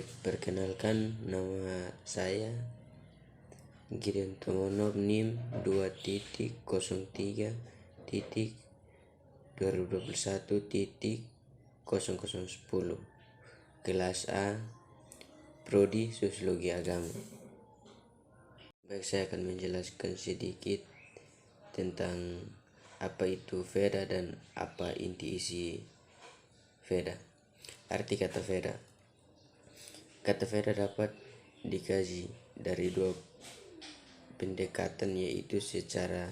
Perkenalkan, nama saya Gideon Tomonov, NIM 2.03.2021.0010, kelas A, Prodi Sosiologi Agama. Baik, saya akan menjelaskan sedikit tentang apa itu Veda dan apa inti isi Veda. Arti kata Veda. Kata Veda dapat dikaji dari dua pendekatan, yaitu secara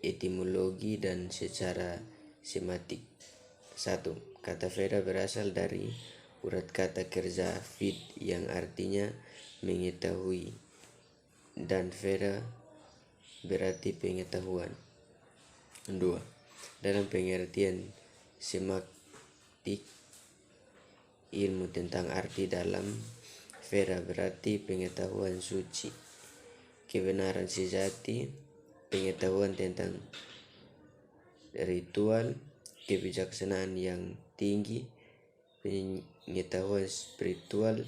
etimologi dan secara sematik. 1. Kata Veda berasal dari urat kata kerja vid yang artinya mengetahui, dan Veda berarti pengetahuan. 2. Dalam pengertian sematik, ilmu tentang arti dalam Veda berarti pengetahuan suci, kebenaran sejati, pengetahuan tentang ritual, kebijaksanaan yang tinggi, pengetahuan spiritual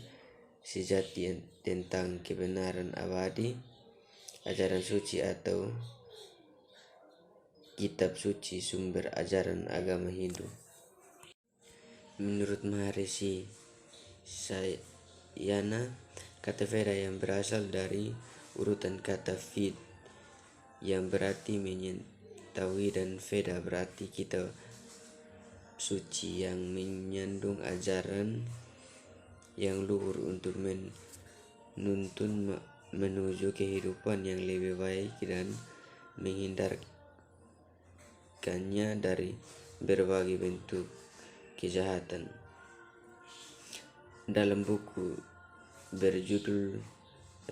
sejati tentang kebenaran abadi, ajaran suci atau kitab suci, sumber ajaran agama Hindu. Menurut Maharishi Sayana, kata Veda yang berasal dari urutan kata vid yang berarti mengetahui, dan Veda berarti kitab suci yang mengandung ajaran yang luhur untuk menuntun menuju kehidupan yang lebih baik dan menghindarkannya dari berbagai bentuk kejahatan. Dalam buku berjudul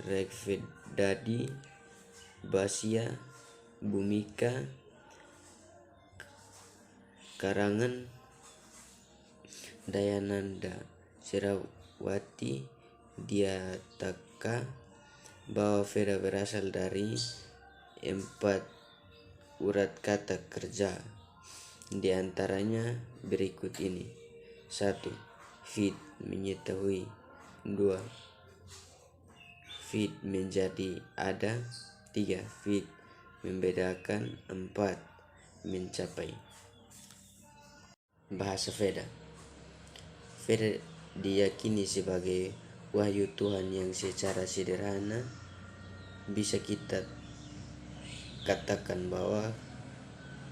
Rigvedadi Bhashya Bhumika karangan Dayananda Sherawati diatakan bahwa Veda berasal dari 4 urat kata kerja, di antaranya berikut ini. 1. Vid, mengetahui. 2. Vid, menjadi ada. 3. Vid, membedakan. 4. Mencapai. Bahasa Veda. Veda diyakini sebagai wahyu Tuhan yang secara sederhana bisa kita katakan bahwa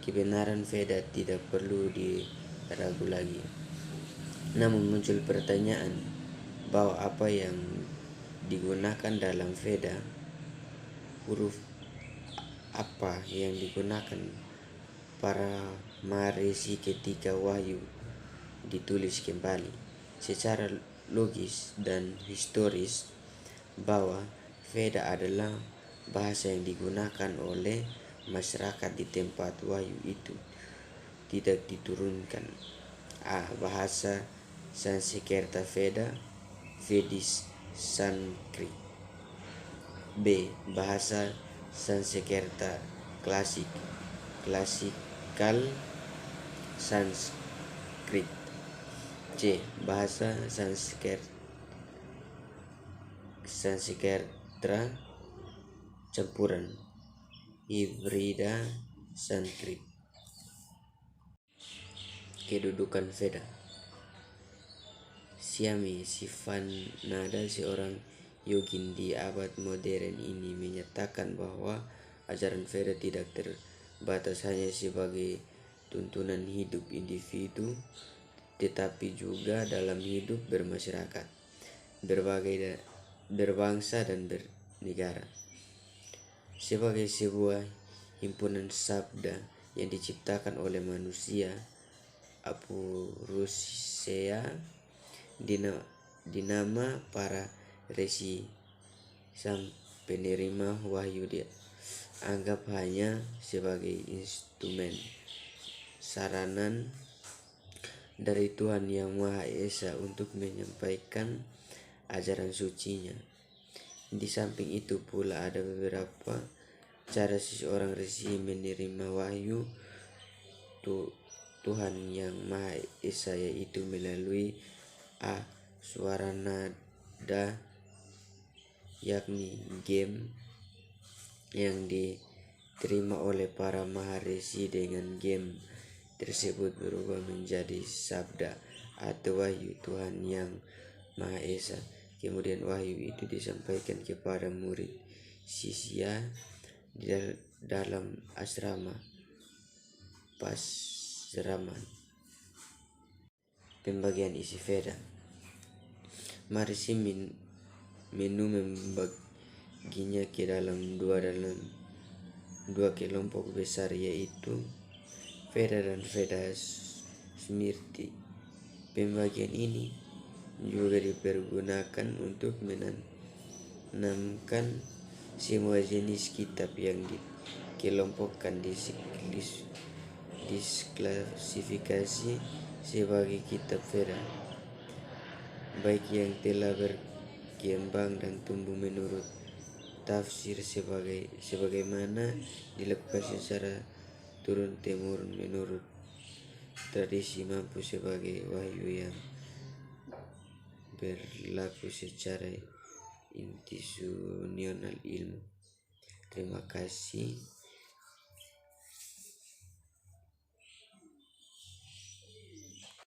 kebenaran Veda tidak perlu diragu lagi. Namun muncul pertanyaan bahwa apa yang digunakan dalam Veda, huruf apa yang digunakan para Maharishi ketika wahyu ditulis kembali, secara logis dan historis bahwa Veda adalah bahasa yang digunakan oleh masyarakat di tempat wahyu itu tidak diturunkan. A. Bahasa Sanskerta Veda, Vedis Sanskrit. B. Bahasa Sanskerta klasik, Klasikal Sanskrit. C. Bahasa Sanskerta campuran, Hibrida Sanskrit. Kedudukan Veda. Swami Sivananda, seorang yogin di abad modern ini, menyatakan bahwa ajaran Veda tidak terbatas hanya sebagai tuntunan hidup individu, tetapi juga dalam hidup bermasyarakat, berbangsa dan bernegara. Sebagai sebuah himpunan sabda yang diciptakan oleh manusia, Apurusheya, dinama para resi sang penerima wahyu, dianggap hanya sebagai instrumen saranan dari Tuhan Yang Maha Esa untuk menyampaikan ajaran sucinya. Di samping itu pula ada beberapa cara seseorang resi menerima wahyu Tuhan Yang Maha Esa, yaitu melalui A. suara nada, yakni game yang diterima oleh para maharesi. Dengan game tersebut berubah menjadi sabda atau wahyu Tuhan yang Maha Esa. Kemudian wahyu itu disampaikan kepada murid sisya di dalam asrama Pasraman. Pembagian isi Veda. Maharishi Menu membaginya ke dalam dua kelompok besar, yaitu Veda dan Veda Smriti. Pembagian ini juga dipergunakan untuk menanamkan semua jenis kitab yang dikelompokkan disklasifikasi sebagai kitab Veda, baik yang telah berkembang dan tumbuh menurut tafsir sebagaimana dilakukan secara turun-temurun menurut tradisi, maupun sebagai wahyu yang berlaku secara institusional ilmu. Terima kasih.